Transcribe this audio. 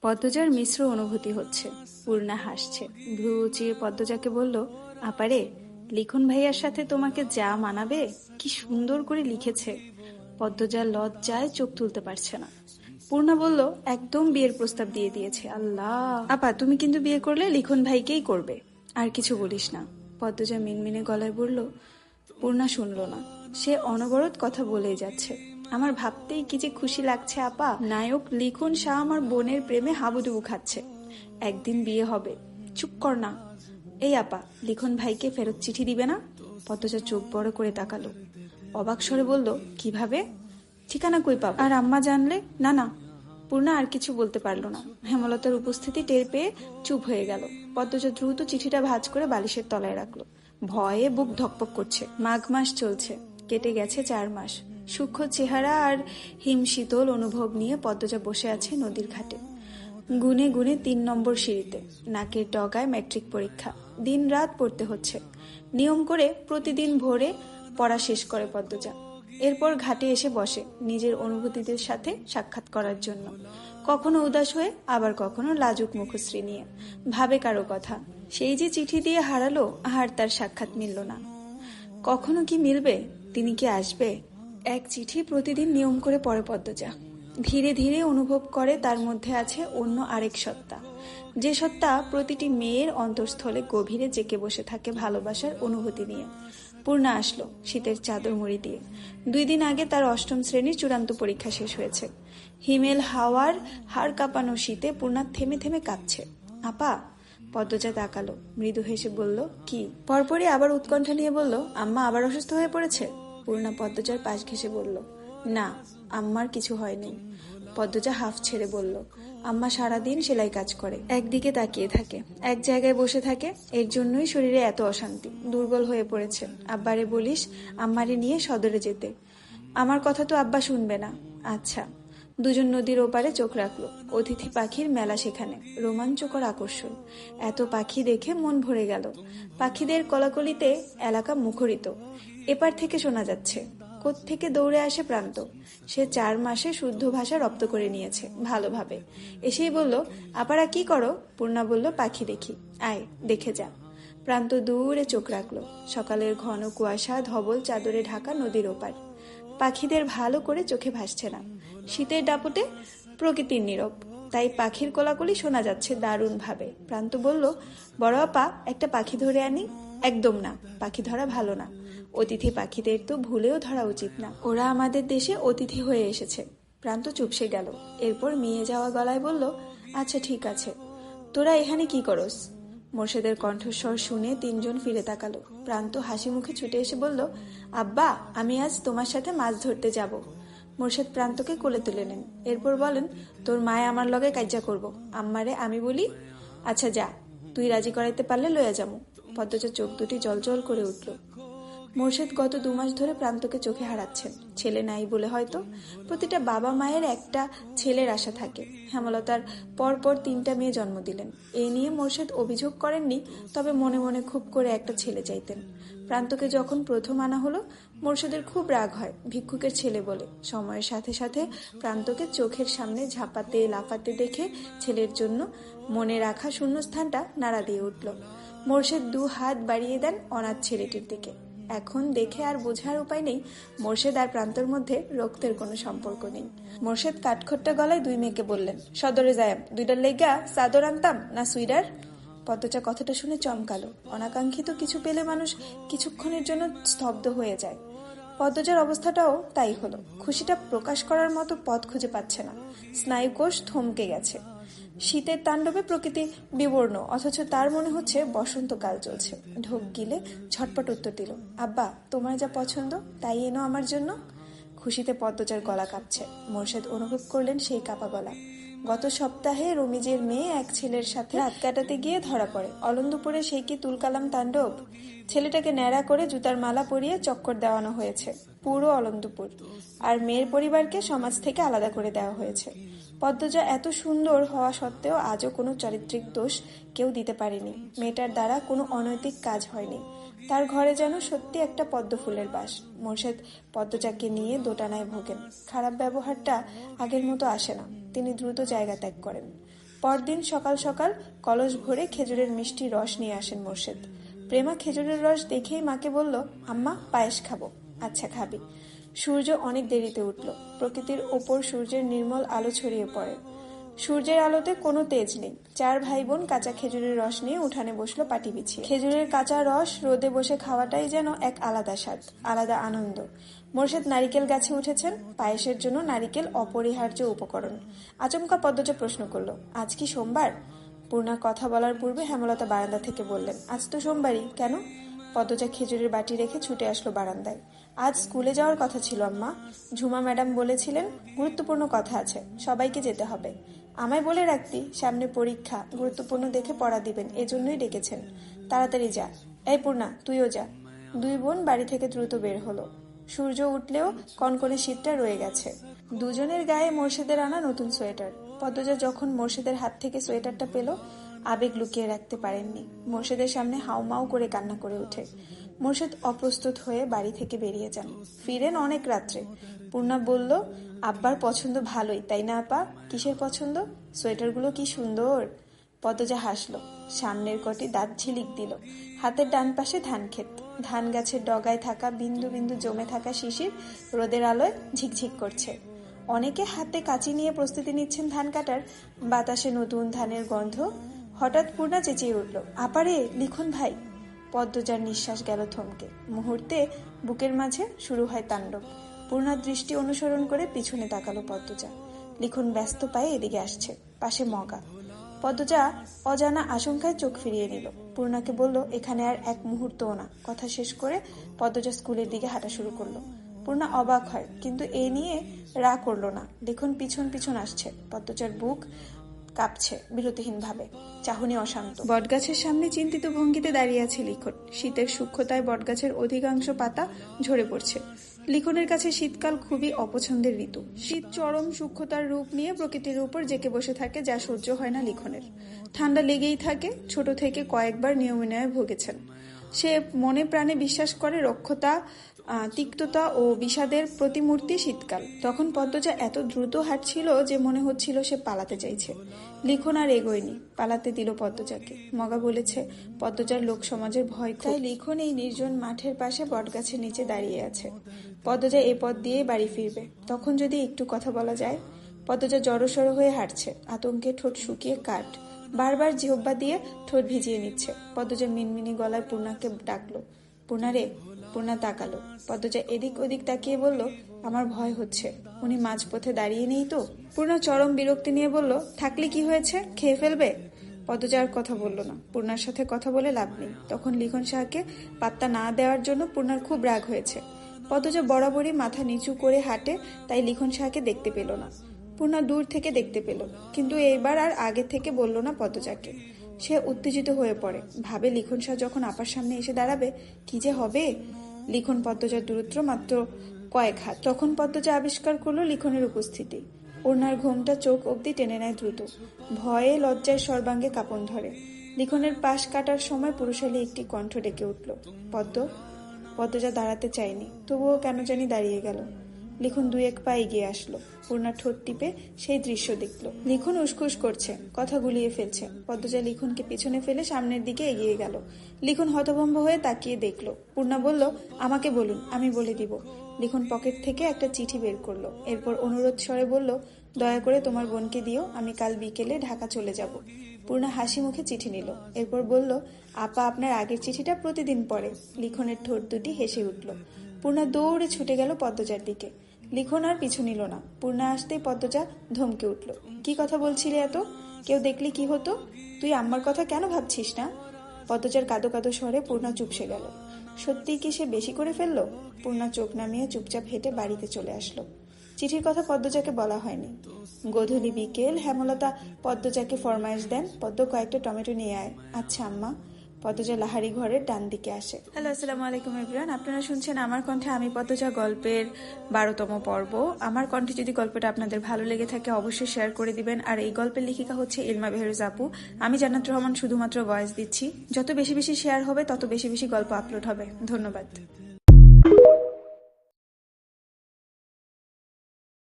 পদ্মজার মিশ্র অনুভূতি হচ্ছে। পূর্ণা হাসছে, ভ্রু উঁচিয়ে পদ্মজাকে বলল, আপারে, লিখন ভাইয়ার সাথে তোমাকে যা মানাবে, কি সুন্দর করে লিখেছে। পদ্মজার লজ্জায় চোখ তুলতে পারছে না। পূর্ণা বলল, একদম বিয়ের প্রস্তাব দিয়ে দিয়েছে। আল্লাহ! আপা, তুমি কিন্তু বিয়ে করলে লিখন ভাইকেই করবে, আর কিছু বলিস না। পদ্মজা মিনমিনে গলায় বলল। পূর্ণা শুনল না। সে অনবরত কথা বলেই যাচ্ছে। আমার ভাবতেই কি যে খুশি লাগছে আপা। নায়ক লিখন শাহ আমার বোনের প্রেমে হাবুডুবু খাচ্ছে। একদিন বিয়ে হবে। চুপ কর না। এই আপা, লিখন ভাইকে ফেরত চিঠি দিবে না? পদ্মজা চোখ বড় করে তাকালো। অবাক স্বরে বলল, কিভাবে? ঠিকানা কই পাবো? আর আম্মা জানলে? না না। পূর্ণা আর কিছু বলতে পারল না। হেমলতার উপস্থিতি টের পেয়ে চুপ হয়ে গেল। পদ্মজা দ্রুত চিঠিটা ভাঁজ করে বালিশের তলায় রাখলো। ভয়ে বুক ধকপক করছে। মাঘ মাস চলছে, কেটে গেছে 4 মাস। সূক্ষ্ম চেহারা আর হিমশীতল অনুভব নিয়ে পদ্মজা বসে আছে নদীর ঘাটে। গুনে গুনে 3 নম্বর সিঁড়িতে। নাকের ডগায় ম্যাট্রিক পরীক্ষা। দিন রাত পড়তে হচ্ছে। নিয়ম করে প্রতিদিন ভোরে পড়া শেষ করে পদ্মজা। এরপর ঘাটে এসে বসে নিজের অনুভূতিদের সাথে সাক্ষাৎ করার জন্য। কখনো উদাস হয়ে, আবার কখনো লাজুক মুখশ্রী নিয়ে ভাবে কারো কথা। সেই যে চিঠি দিয়ে হারালো, আর তার সাক্ষাৎ মিলল না। কখনো কি মিলবে? তিনি কি আসবে? এক চিঠি প্রতিদিন নিয়ম করে পড়ে পদ্মজা। ধীরে ধীরে অনুভব করে তার মধ্যে আছে অন্য আরেক সত্তা, যে সত্তা প্রতিটি মেয়ের অন্তঃস্থলে গভীরে জেঁকে বসে থাকে ভালোবাসার অনুভূতি নিয়ে। পূর্ণা আসলো শীতের চাদর মুড়ি দিয়ে। 2 দিন আগে তার 8ম শ্রেণীর চূড়ান্ত পরীক্ষা শেষ হয়েছে। হিমেল হাওয়ার হাড় কাঁপানো শীতে পূর্ণা থেমে থেমে কাঁপছে। আপা! পদ্মজা তাকালো, মৃদু হেসে বলল, কি? পরপরই আবার উৎকণ্ঠা নিয়ে বলল, আম্মা আবার অসুস্থ হয়ে পড়েছে? পূর্ণা পদ্মজার পাশ ঘেঁষে বলল, না, আম্মার কিছু হয়নি। পদ্মজা হাফ ছেড়ে বলল, আম্মা সারাদিন সেলাই কাজ করে, একদিকে তাকিয়ে থাকে, এক জায়গায় বসে থাকে। এর জন্যই শরীরে এত অশান্তি, দুর্বল হয়ে পড়েছে। আব্বারে বলিস আম্মারে নিয়ে সদরে যেতে। আমার কথা তো আব্বা শুনবে না। আচ্ছা। দুজন নদীর ওপারে চোখ রাখলো। অতিথি পাখির মেলা সেখানে, রোমাঞ্চকর আকর্ষণ। এত পাখি দেখে মন ভরে গেল। পাখিদের কলাকলিতে এলাকা মুখরিত। এপার থেকে শোনা যাচ্ছে, কোত্থেকে দৌড়ে আসে প্রান্ত। সে 4 মাসে শুদ্ধ ভাষা রপ্ত করে নিয়েছে ভালোভাবে। এসেই বলল, আপারা কি করো? পূর্ণা বলল, পাখি দেখি। আয়, দেখে যা। প্রান্ত দূরে চোখ রাখলো। সকালের ঘন কুয়াশা ধবল চাদরে ঢাকা নদীর ওপার। পাখিদের ভালো করে চোখে ভাসছে না। শীতের দাপটে প্রকৃতির নীরব, তাই পাখির কোলাকুলি শোনা যাচ্ছে দারুণ ভাবে। প্রান্ত বলল, বড় আপা, একটা পাখি ধরে আনি। একদম না, পাখি ধরা ভালো না। অতিথি পাখিদের তো ভুলেও ধরা উচিত না। ওরা আমাদের দেশে অতিথি হয়ে এসেছে। প্রান্ত চুপসে গেল। এরপর মিয়ে যাওয়া গলায় বলল, আচ্ছা ঠিক আছে, তোরা এখানে কি করস? মোর্শেদের কণ্ঠস্বর শুনে 3 জন ফিরে তাকালো। প্রান্ত হাসি মুখে ছুটে এসে বলল, আব্বা, আমি আজ তোমার সাথে মাছ ধরতে যাব। মোর্শেদ প্রান্তকে কোলে তুলে নেন। এরপর বলেন, তোর মায়ে আমার লগে কাজ্জা করব, আম্মারে আমি বলি। আচ্ছা যা, তুই রাজি করাইতে পারলে লইয়া যামু। পদ্মজার চোখ দুটি জলজল করে উঠল। মোর্শেদ গত 2 মাস ধরে প্রান্তকে চোখে হারাচ্ছেন। ছেলে নাই বলে হয়তো। প্রতিটা বাবা মায়ের একটা ছেলের আশা থাকে। হেমলতার পরপর 3টা মেয়ে জন্ম দিলেন। এই নিয়ে মোর্শেদ অভিযোগ করেননি, তবে মনে মনে খুব করে একটা ছেলে চাইতেন। প্রান্তকে যখন প্রথম আনা হলো, মোর্শেদের খুব রাগ হয়, ভিক্ষুকের ছেলে বলে। সময়ের সাথে সাথে প্রান্তকে চোখের সামনে ঝাঁপাতে লাফাতে দেখে ছেলের জন্য মনে রাখা শূন্যস্থানটা নাড়া দিয়ে উঠল। মোর্শেদ 2 হাত বাড়িয়ে দেন অনাথ ছেলেটির দিকে। এখন দেখে আর বোঝার উপায় নেই, মোর্শেদ আর প্রান্তর মধ্যে রক্তের কোনো সম্পর্ক নেই। মোর্শেদ কাঠখোট্টা গলায় 2 মেয়েকে বললেন, সদরে যায়াম, 2টার লেগা চাদর আনতাম না সুইডার? পদ্মজা কথাটা শুনে চমকালো। অনাকাঙ্ক্ষিত কিছু পেলে মানুষ কিছুক্ষণের জন্য স্তব্ধ হয়ে যায়। পদ্মজার অবস্থাটাও তাই হলো। খুশিটা প্রকাশ করার মতো পথ খুঁজে পাচ্ছে না। স্নায়ুকোষ থমকে গেছে। শীতের তাণ্ডবে প্রকৃতি বিবর্ণ, অথচ তার মনে হচ্ছে বসন্তকাল চলছে। ঢোক গিলে ঝটপট উত্তর দিল, আব্বা, তোমার যা পছন্দ তাই এনো আমার জন্য। খুশিতে পদ্মজার গলা কাঁপছে। মোর্শেদ অনুভব করলেন সেই কাঁপা গলা। গত সপ্তাহে রমিজের মেয়ে এক ছেলের সাথে রাত কাটাতে গিয়ে ধরা পড়ে। অলন্দুপুরে সেই কি তুলকালাম তাণ্ডব! ছেলেটাকে ন্যাড়া করে জুতার মালা পরিয়ে চক্কর দেওয়ানো হয়েছে পুরো অলন্দুপুর। আর মেয়ের পরিবারকে সমাজ থেকে আলাদা করে দেওয়া হয়েছে। পদ্মজা এত সুন্দর হওয়া সত্ত্বেও আজও কোনো চারিত্রিক দোষ কেউ দিতে পারেনি। মেয়েটার দ্বারা কোনো অনৈতিক কাজ হয়নি। তার ঘরে যেন সত্যি একটা পদ্ম ফুলের বাস। মোর্শেদ পদ্মজাকে নিয়ে দোটানায় ভোগেন। খারাপ ব্যবহারটা আগের মতো আসে না। তিনি দ্রুত জায়গা ত্যাগ করেন। পরদিন সকাল সকাল কলস ভরে খেজুরের মিষ্টি রস নিয়ে আসেন মোর্শেদ। প্রেমা খেজুরের রস দেখেই মাকে বলল, আম্মা পায়েস খাবো। আচ্ছা খাবি। সূর্য অনেক দেরিতে উঠল। প্রকৃতির ওপর সূর্যের নির্মল আলো ছড়িয়ে পড়ে। সূর্যের আলোতে কোনো তেজ নেই। 4 ভাই বোন কাঁচা খেজুরের রস নিয়ে উঠানে বসলো পাটি বিছিয়ে। খেজুরের কাঁচা রস রোদে বসে খাওয়াটাই যেন এক আলাদা স্বাদ, আলাদা আনন্দ। মোর্শেদ নারিকেল গাছে উঠেছেন। পায়েসের জন্য নারিকেল অপরিহার্য উপকরণ। আচমকা পদ্মজা প্রশ্ন করলো, আজ কি সোমবার? পূর্ণা কথা বলার পূর্বে হেমলতা বারান্দা থেকে বললেন, আজ তো সোমবারই, কেন? পদ্মজা খেজুরের বাটি রেখে ছুটে আসলো বারান্দায়। আজ স্কুলে যাওয়ার কথা ছিল আম্মা। ঝুমা ম্যাডাম বলেছিলেন গুরুত্বপূর্ণ কথা আছে, সবাইকে যেতে হবে। আমায় বলে রাখতি, সামনে পরীক্ষা, গুরুত্বপূর্ণ দেখে পড়া দিবেন, এজন্যই ডেকেছেন। তাড়াতাড়ি যা। এই পূর্ণা, তুইও যা। 2 বোন বাড়ি থেকে দ্রুত বের হলো। সূর্য উঠলেও কনকনে শীতটা রয়ে গেছে। দুজনের গায়ে মোর্শেদের আনা নতুন সোয়েটার। পদ্মজা যখন মোর্শেদের হাত থেকে সোয়েটারটা পেল, আবেগ লুকিয়ে রাখতে পারেননি। মোর্শেদের সামনে হাউমাউ করে কান্না করে ওঠে। মোর্শেদ অপ্রস্তুত হয়ে বাড়ি থেকে বেরিয়ে যান। ফিরেন অনেক রাত্রে। পূর্ণা বলল, আব্বার পছন্দ ভালোই, তাই না আপা? কিসের পছন্দ? সোয়েটারগুলো কি সুন্দর। পদ্মজা হাসলো। সামনের কটি দাঁত ঝিলিক দিল। হাতের ডান পাশে ধান ক্ষেত। ধান গাছের ডগায় থাকা বিন্দু বিন্দু জমে থাকা শিশির রোদের আলোয় ঝিকঝিক করছে। অনেকে হাতে কাঁচি নিয়ে প্রস্তুতি নিচ্ছেন ধান কাটার। বাতাসে নতুন ধানের গন্ধ। হঠাৎ পূর্ণা চেঁচিয়ে উঠল, আপারে, লিখন ভাই। পদ্মজার নিঃশ্বাস গেল থমকে। মুহূর্তে বুকের মাঝে শুরু হয় তাণ্ডব। পূর্ণার দৃষ্টি অনুসরণ করে পিছনে তাকালো পদ্মজা। লিখন ব্যস্ত পায়ে এদিকে আসছে। পাশে মগা। পদ্মজা অজানা আশঙ্কায় চোখ ফিরিয়ে নিল। পূর্ণাকে বলল, এখানে আর এক মুহূর্তও না। কথা শেষ করে পদ্মজা স্কুলের দিকে হাঁটা শুরু করলো। পূর্ণা অবাক হয়, কিন্তু এ নিয়ে রাগ করলো না। লিখন পিছন পিছন আসছে। পদ্মজার বুক কাঁপছে বিরতিহীন ভাবে। চাহনি অশান্ত। বটগাছের সামনে চিন্তিত ভঙ্গিতে দাঁড়িয়ে আছে লিখন। শীতের সূক্ষ্মতায় বটগাছের অধিকাংশ পাতা ঝরে পড়ছে। লিখনের কাছে শীতকাল খুবই অপছন্দের ঋতু। শীত চরম সূক্ষ্মতার রূপ নিয়ে প্রকৃতির উপর জেকে বসে থাকে, যা সহ্য হয় না লিখনের। ঠান্ডা লেগেই থাকে। ছোট থেকে কয়েকবার নিউমোনিয়ায় ভুগেছেন। সে মনে প্রাণে বিশ্বাস করে রক্ষতা, তিক্ততা ও বিষাদের প্রতিমূর্তি শীতকাল। তখন পদ্মজা এত দ্রুত হাঁটছিল যে মনে হচ্ছিল সে পালাতে চাইছে। লিখন আর এগোয়নি, পালাতে দিল পদ্মজাকে। মগা বলেছে পদ্মজার লোক সমাজের ভয়, তাই লিখন এই নির্জন মাঠের পাশে বটগাছের নিচে দাঁড়িয়ে আছে। পদ্মজা এ পথ দিয়েই বাড়ি ফিরবে, তখন যদি একটু কথা বলা যায়। পদ্মজা জড়সড় হয়ে হাঁটছে। আতঙ্কে ঠোঁট শুকিয়ে কাঠ। বারবার জিহ্বা দিয়ে ঠোঁট ভিজিয়ে নিচ্ছে। পদ্মজা মিনমিনি গলায় পূর্ণাকে ডাকলো, পূর্ণা রে। পূর্ণা তাকালো। পদ্মজা এদিক ওদিক তাকিয়ে বলল, আমার ভয় হচ্ছে। উনি মাঝপথে দাঁড়িয়ে নেই তো? পূর্ণা চরম বিরক্তি নিয়ে বলল, থাকলে কি হয়েছে, খেয়ে ফেলবে? পদ্মজা আর কথা বলল না। পূর্ণার সাথে কথা বলে লাভ নেই। তখন লিখন শাহকে পাত্তা না দেওয়ার জন্য পূর্ণার খুব রাগ হয়েছে। পদ্মজা বরাবরই মাথা নিচু করে হাঁটে, তাই লিখন শাহকে দেখতে পেল না। পূর্ণা দূর থেকে দেখতে পেল, কিন্তু এইবার আর আগে থেকে বলল না পদ্মজাকে। সে উত্তেজিত হয়ে পড়ে। ভাবে লিখন শাহ যখন আপার সামনে এসে দাঁড়াবে, কি যে হবে। লিখন পদ্মজার দূরত্ব মাত্র কয়েক হাত। তখন পদ্মজা আবিষ্কার করলো লিখনের উপস্থিতি। ওনার ঘোমটা চোখ অবধি টেনে নেয় দ্রুত। ভয়ে লজ্জায় সর্বাঙ্গে কাঁপন ধরে। লিখনের পাশ কাটার সময় পুরুষালী একটি কণ্ঠ ডেকে উঠল, পদ্ম। পদ্মজা দাঁড়াতে চায়নি, তবুও কেন জানি দাঁড়িয়ে গেল। লিখন 2-1 পা এগিয়ে আসলো। পূর্ণা ঠোঁট টিপে সেই দৃশ্য দেখল। লিখন উসখুস করছে, কথা গুলিয়ে ফেলছে। পদ্মজা লিখনকে পিছনে ফেলে সামনের দিকে এগিয়ে গেল। লিখন হতভম্ব হয়ে তাকিয়ে দেখল। পূর্ণা বলল, আমাকে বলুন, আমি বলে দিব। লিখন পকেট থেকে একটা চিঠি বের করলো। এরপর অনুরোধ স্বরে বলল, দয়া করে তোমার বোনকে দিও, আমি কাল বিকেলে ঢাকা চলে যাব। পূর্ণা হাসি মুখে চিঠি নিল। এরপর বলল, আপা আপনার আগের চিঠিটা প্রতিদিন পড়ে। লিখনের ঠোঁট দুটি হেসে উঠল। পূর্ণা দৌড়ে ছুটে গেল পদ্মজার দিকে। লিখন আর পিছু নিল না। পূর্ণা আসতেই পদ্মজা ধমকে উঠল, কি কথা বলছিলে এত? কেউ দেখলে কি হতো? তুই আম্মার কথা কেন ভাবছিস না? পদ্মজার কাঁদো কাঁদো স্বরে পূর্ণা চুপসে গেল। সত্যিই কি সে বেশি করে ফেলল? পূর্ণা চোখ নামিয়ে চুপচাপ হেঁটে বাড়িতে চলে আসলো। চিঠির কথা পদ্মজাকে বলা হয়নি। গোধূলি বিকেল হেমলতা পদ্মজাকে ফরমাইশ দেন, পদ্ম কয়েকটা টমেটো নিয়ে আয়। আচ্ছা আম্মা। পদ্মজা লাহারি ঘরের ডান দিকে আসে। হ্যালো, আসসালামু আলাইকুম এভরিওয়ান। আপনারা শুনছেন আমার কণ্ঠে আমি পদ্মজা গল্পের 12তম পর্ব। আমার কণ্ঠে যদি গল্পটা আপনাদের ভালো লেগে থাকে অবশ্যই শেয়ার করে দিবেন। আর এই গল্পের লেখিকা হচ্ছে ইলমা বেহরুজ আপু। আমি জান্নাত রহমান শুধুমাত্র ভয়েস দিচ্ছি। যত বেশি বেশি শেয়ার হবে তত বেশি বেশি গল্প আপলোড হবে। ধন্যবাদ।